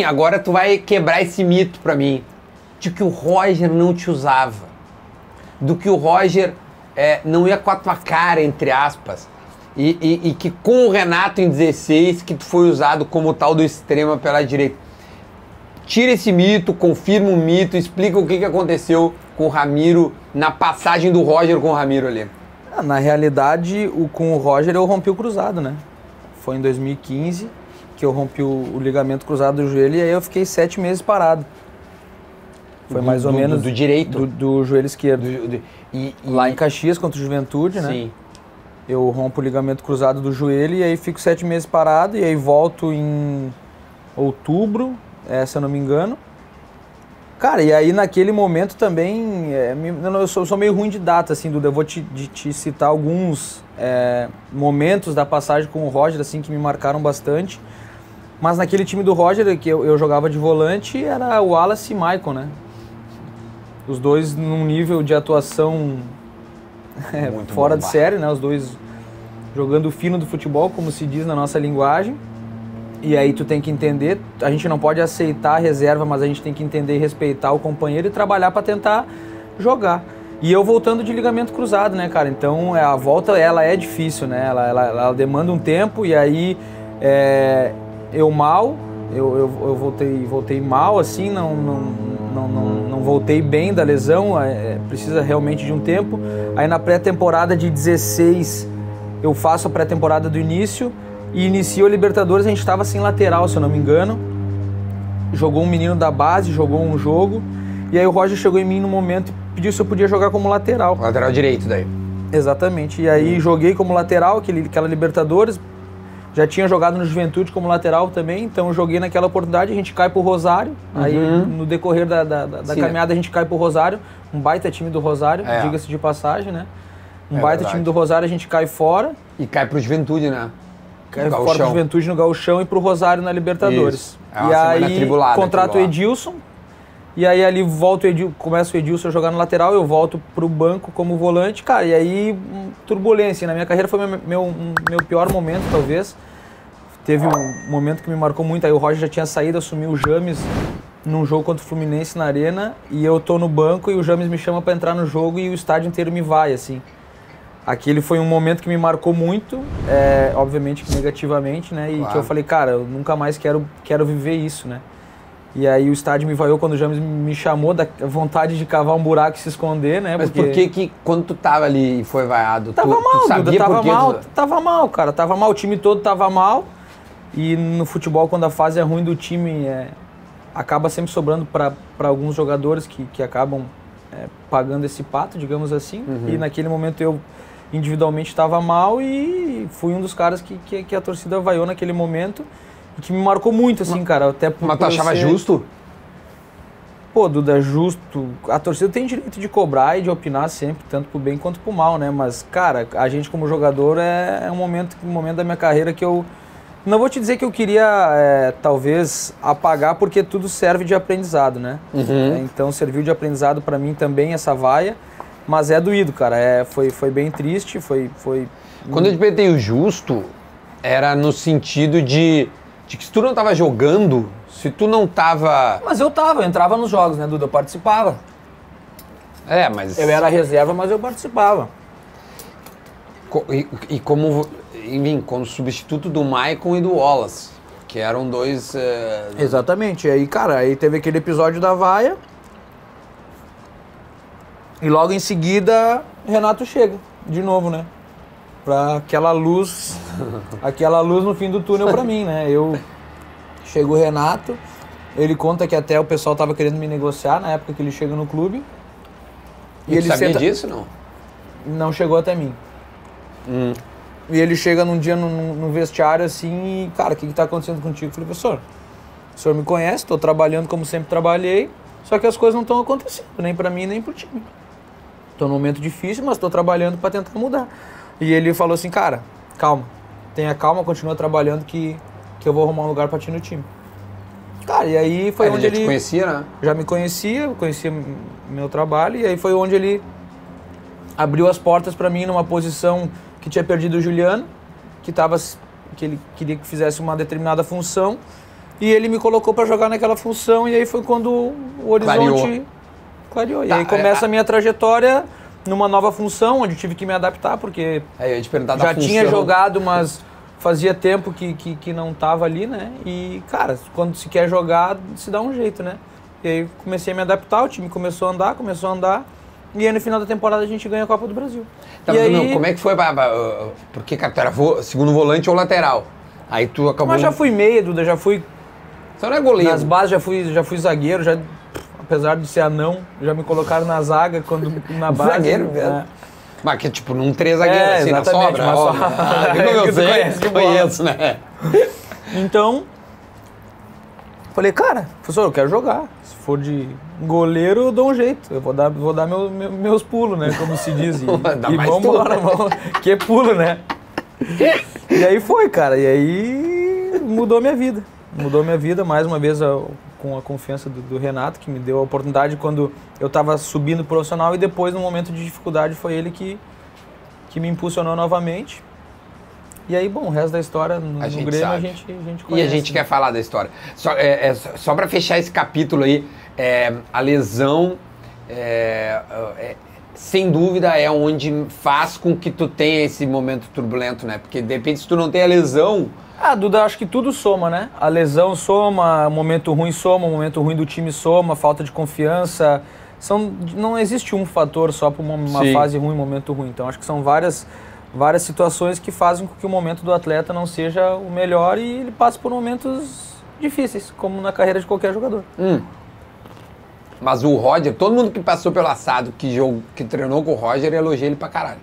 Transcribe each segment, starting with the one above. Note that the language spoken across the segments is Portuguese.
Agora tu vai quebrar esse mito pra mim, de que o Roger não te usava, do que o Roger não ia com a tua cara, entre aspas, e que com o Renato em 16, que tu foi usado como tal do extrema pela direita. Tira esse mito, confirma o mito, explica o que aconteceu com o Ramiro, na passagem do Roger com o Ramiro ali. Na realidade, com o Roger eu rompi o cruzado, né? Foi em 2015 que eu rompi o ligamento cruzado do joelho e aí eu fiquei 7 meses parado. Foi mais ou menos... Do direito? Do joelho esquerdo. Lá em Caxias, contra o Juventude, né? Sim. Eu rompo o ligamento cruzado do joelho e aí fico 7 meses parado e aí volto em outubro, se eu não me engano. Cara, e aí naquele momento também, eu sou meio ruim de data, assim, Duda, eu vou te citar alguns momentos da passagem com o Roger, assim, que me marcaram bastante. Mas naquele time do Roger, que eu jogava de volante, era o Wallace e Maicon, né? Os dois num nível de atuação fora de série, né? Os dois jogando fino do futebol, como se diz na nossa linguagem. E aí tu tem que entender, a gente não pode aceitar a reserva, mas a gente tem que entender e respeitar o companheiro e trabalhar para tentar jogar. E eu voltando de ligamento cruzado, né, cara? Então a volta, ela é difícil, né? Ela demanda um tempo e aí eu voltei mal, assim, não voltei bem da lesão, precisa realmente de um tempo. Aí na pré-temporada de 16 eu faço a pré-temporada do início e inicio a Libertadores, a gente estava sem lateral, se eu não me engano. Jogou um menino da base, jogou um jogo, e aí o Roger chegou em mim no momento e pediu se eu podia jogar como lateral. Lateral direito daí. Exatamente, e aí joguei como lateral, aquela Libertadores, já tinha jogado no Juventude como lateral também, então eu joguei naquela oportunidade, a gente cai pro Rosário, aí no decorrer da caminhada a gente cai pro Rosário, um baita time do Rosário, diga-se de passagem, né? Baita time do Rosário, a gente cai fora. E cai pro Juventude, né? Cai fora pro Juventude no Gauchão e pro Rosário na Libertadores. E aí contrato o Edilson, e aí ali começa o Edilson a jogar no lateral, eu volto pro banco como volante, cara, e aí turbulência. Na minha carreira foi meu pior momento, talvez. Teve um momento que me marcou muito, aí o Roger já tinha saído, assumiu o James num jogo contra o Fluminense na Arena, e eu tô no banco e o James me chama pra entrar no jogo e o estádio inteiro me vai, assim. Aquele foi um momento que me marcou muito, obviamente negativamente, né? E claro, que eu falei, cara, eu nunca mais quero viver isso, né? E aí o estádio me vaiou quando o James me chamou, da vontade de cavar um buraco e se esconder, né? Mas por que quando tu tava ali e foi vaiado, tu sabia Duda, tava mal, cara, tava mal, o time todo tava mal. E no futebol, quando a fase é ruim do time, acaba sempre sobrando para alguns jogadores que acabam pagando esse pato, digamos assim. E naquele momento eu individualmente estava mal e fui um dos caras que a torcida vaiou naquele momento e que me marcou muito, assim, cara. Até mas tu achava justo? Pô, Duda, justo. A torcida tem direito de cobrar e de opinar sempre, tanto pro bem quanto pro mal, né? Mas, cara, a gente como jogador um momento da minha carreira que eu... Não vou te dizer que eu queria, talvez, apagar, porque tudo serve de aprendizado, né? Então serviu de aprendizado para mim também essa vaia. Mas doído, cara. Foi bem triste, foi... Quando eu te perguntei o justo, era no sentido de que se tu não tava jogando, se tu não tava... Mas eu entrava nos jogos, né, Duda? Eu participava. Mas... Eu era reserva, mas eu participava. E como substituto do Maicon e do Wallace, que eram dois... Exatamente. E aí, cara, aí teve aquele episódio da vaia. E logo em seguida, Renato chega, de novo, né? Pra aquela luz no fim do túnel pra mim, né? Chega o Renato, ele conta que até o pessoal tava querendo me negociar na época que ele chega no clube. E ele sabia disso, não? Não chegou até mim. E ele chega num dia no vestiário assim e, cara, o que tá acontecendo contigo? Eu falei, professor, o senhor me conhece, tô trabalhando como sempre trabalhei, só que as coisas não estão acontecendo, nem pra mim, nem pro time. Tô num momento difícil, mas tô trabalhando pra tentar mudar. E ele falou assim, cara, calma, tenha calma, continua trabalhando que eu vou arrumar um lugar pra ti no time. Cara, e aí foi onde ele... já te conhecia, né? Já me conhecia meu trabalho, e aí foi onde ele abriu as portas pra mim numa posição que tinha perdido o Juliano, que ele queria que fizesse uma determinada função, E ele me colocou para jogar naquela função e aí foi quando o horizonte clareou. E aí começa a minha trajetória numa nova função, onde eu tive que me adaptar, porque eu ia te perguntar já da função. tinha jogado, mas fazia tempo que não tava ali, né? E, cara, quando se quer jogar, se dá um jeito, né? E aí comecei a me adaptar, o time começou a andar. E aí no final da temporada a gente ganha a Copa do Brasil. Tá, mas, meu, como é que foi? Porque, cara, tu era segundo volante ou lateral? Aí tu acabou... Mas já fui meia, Duda, já fui... Você não é goleiro. Nas bases já fui zagueiro, já, apesar de ser anão, já me colocaram na zaga quando na base. Zagueiro mesmo? Mas que tipo, num 3 zagueiros, assim, na sobra? Como eu sei, conheço, né? Então, falei, cara, professor, eu quero jogar. Se for de goleiro, eu dou um jeito. Eu vou dar meus pulos, né? Como se diz. E vamos embora, que pulo, né? E aí foi, cara. E aí mudou a minha vida. Mudou minha vida, mais uma vez, com a confiança do Renato, que me deu a oportunidade quando eu estava subindo profissional, e depois, no momento de dificuldade, foi ele que me impulsionou novamente. E aí, bom, o resto da história no Grêmio a gente conhece. E a gente quer falar da história. Só para fechar esse capítulo aí, a lesão, sem dúvida, é onde faz com que tu tenha esse momento turbulento, né? Porque, de repente, se tu não tem a lesão... Duda, acho que tudo soma, né? A lesão soma, o momento ruim do time soma, falta de confiança. Não existe um fator só para uma fase ruim, um momento ruim. Então, acho que são várias situações que fazem com que o momento do atleta não seja o melhor e ele passe por momentos difíceis, como na carreira de qualquer jogador. Mas o Roger, todo mundo que passou pelo assado, que treinou com o Roger, elogia ele pra caralho.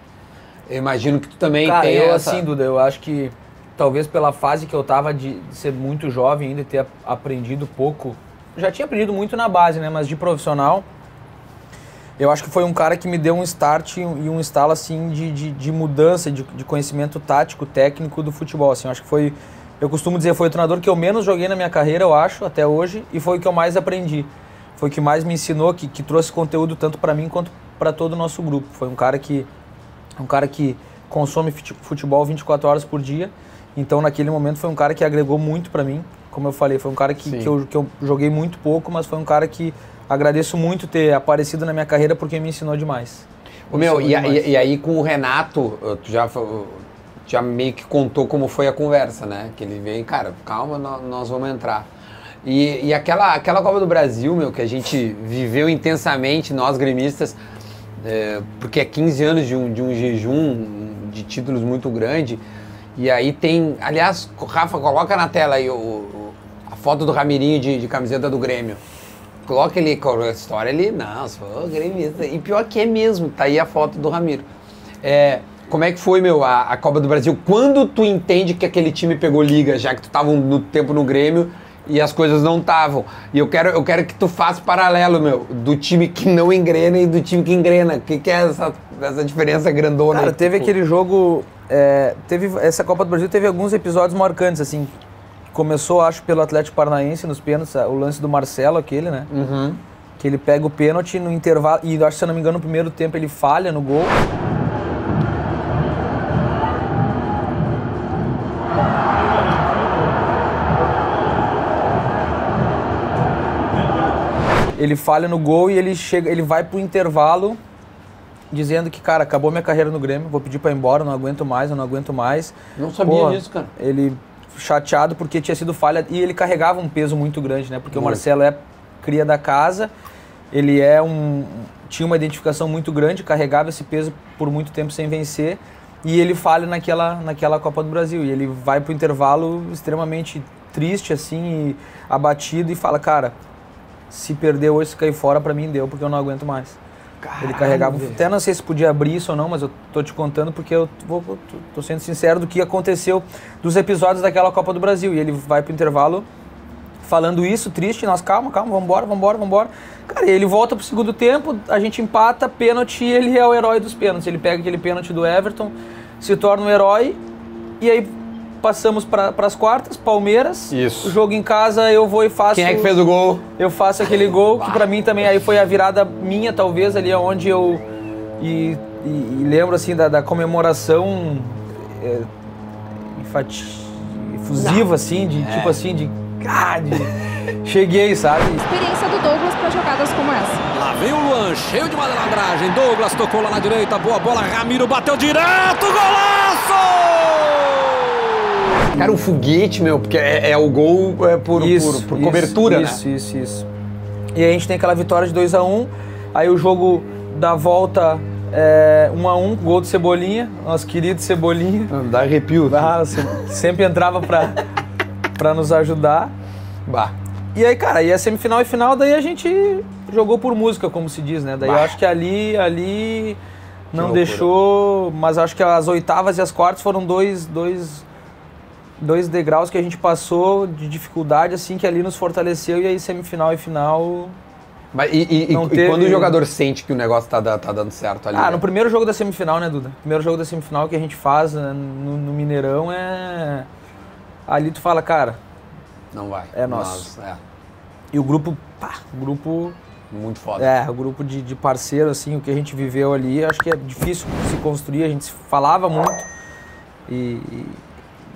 Eu imagino que tu também tem essa... assim, Duda, eu acho que talvez pela fase que eu tava de ser muito jovem ainda e ter aprendido pouco, já tinha aprendido muito na base, né, mas de profissional, eu acho que foi um cara que me deu um start e um estalo, assim, de mudança, de conhecimento tático, técnico do futebol, assim, eu acho que foi, eu costumo dizer, foi o treinador que eu menos joguei na minha carreira, eu acho, até hoje, e foi o que eu mais aprendi, foi o que mais me ensinou, que trouxe conteúdo tanto para mim quanto para todo o nosso grupo, foi um cara que consome futebol 24 horas por dia. Então, naquele momento, foi um cara que agregou muito pra mim. Como eu falei, foi um cara que eu joguei muito pouco, mas foi um cara que agradeço muito ter aparecido na minha carreira porque me ensinou demais. E aí, com o Renato, tu já meio que contou como foi a conversa, né? Que ele veio, cara, calma, nós vamos entrar. E aquela Copa do Brasil, meu, que a gente viveu intensamente, nós gremistas, porque é 15 anos de um jejum de títulos muito grande. E aí tem... Aliás, Rafa, coloca na tela aí a foto do Ramirinho de camiseta do Grêmio. Coloca ele com a história ali. Não, sou gremista. E pior que é mesmo, tá aí a foto do Ramiro. Como é que foi, meu, a Copa do Brasil? Quando tu entende que aquele time pegou liga, já que tu tava no tempo no Grêmio e as coisas não estavam? E eu quero que tu faça paralelo, meu, do time que não engrena e do time que engrena. O que é essa diferença grandona? Cara, teve aquele jogo... essa Copa do Brasil teve alguns episódios marcantes, assim. Começou, acho, pelo Atlético Paranaense nos pênaltis, o lance do Marcelo, aquele, né? Que ele pega o pênalti no intervalo, e acho que, se eu não me engano, no primeiro tempo ele falha no gol. Ele falha no gol e ele vai pro intervalo dizendo que, cara, acabou minha carreira no Grêmio, vou pedir pra ir embora, eu não aguento mais. Não sabia disso, cara. Ele chateado porque tinha sido falha e ele carregava um peso muito grande, né? Porque o Marcelo é cria da casa, ele tinha uma identificação muito grande, carregava esse peso por muito tempo sem vencer e ele falha naquela Copa do Brasil. E ele vai pro intervalo extremamente triste, assim, abatido e fala, cara, se perder hoje, se cair fora, pra mim deu, porque eu não aguento mais. Caramba, ele carregava, até não sei se podia abrir isso ou não, mas eu tô te contando porque eu tô sendo sincero do que aconteceu dos episódios daquela Copa do Brasil. E ele vai pro intervalo falando isso, triste, nós, calma, vambora. Cara, e ele volta pro segundo tempo, a gente empata, pênalti, e ele é o herói dos pênaltis. Ele pega aquele pênalti do Everton, se torna um herói, e aí passamos para as quartas, Palmeiras. Isso. O jogo em casa, eu vou e faço... Quem é que fez o gol? Eu faço aquele gol, que pra mim também aí foi a virada minha, talvez, ali onde eu... E lembro, assim, da comemoração efusiva, assim, tipo assim, de Cheguei, sabe? Experiência do Douglas para jogadas como essa. Lá vem o Luan, cheio de malandragem. Douglas tocou lá na direita, boa bola. Ramiro bateu direto, golaço! Cara, um foguete, meu, porque é o gol por cobertura, né? Isso. E aí a gente tem aquela vitória de 2-1, aí o jogo da volta 1-1, gol do Cebolinha, nosso querido Cebolinha. Dá arrepio. Sempre entrava pra nos ajudar. Bah. E aí, cara, aí a semifinal e final, daí a gente jogou por música, como se diz, né? Daí eu acho que ali não deixou, mas acho que as oitavas e as quartas foram dois degraus que a gente passou de dificuldade, assim, que ali nos fortaleceu, e aí semifinal e final... Mas e quando o jogador sente que o negócio tá dando certo ali? No primeiro jogo da semifinal, né, Duda? Primeiro jogo da semifinal que a gente faz, né, no Mineirão ali tu fala, cara... Não vai. É nosso. E o grupo, muito foda. O grupo de parceiro, assim, o que a gente viveu ali, acho que é difícil se construir, a gente falava muito, e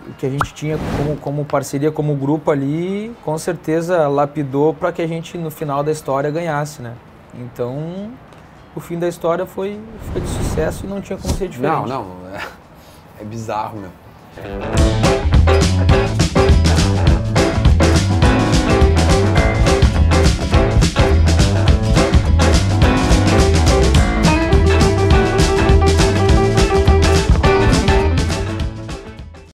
o que a gente tinha como parceria, como grupo ali, com certeza lapidou para que a gente, no final da história, ganhasse, né? Então, o fim da história foi de sucesso e não tinha como ser diferente. Não, é bizarro, meu.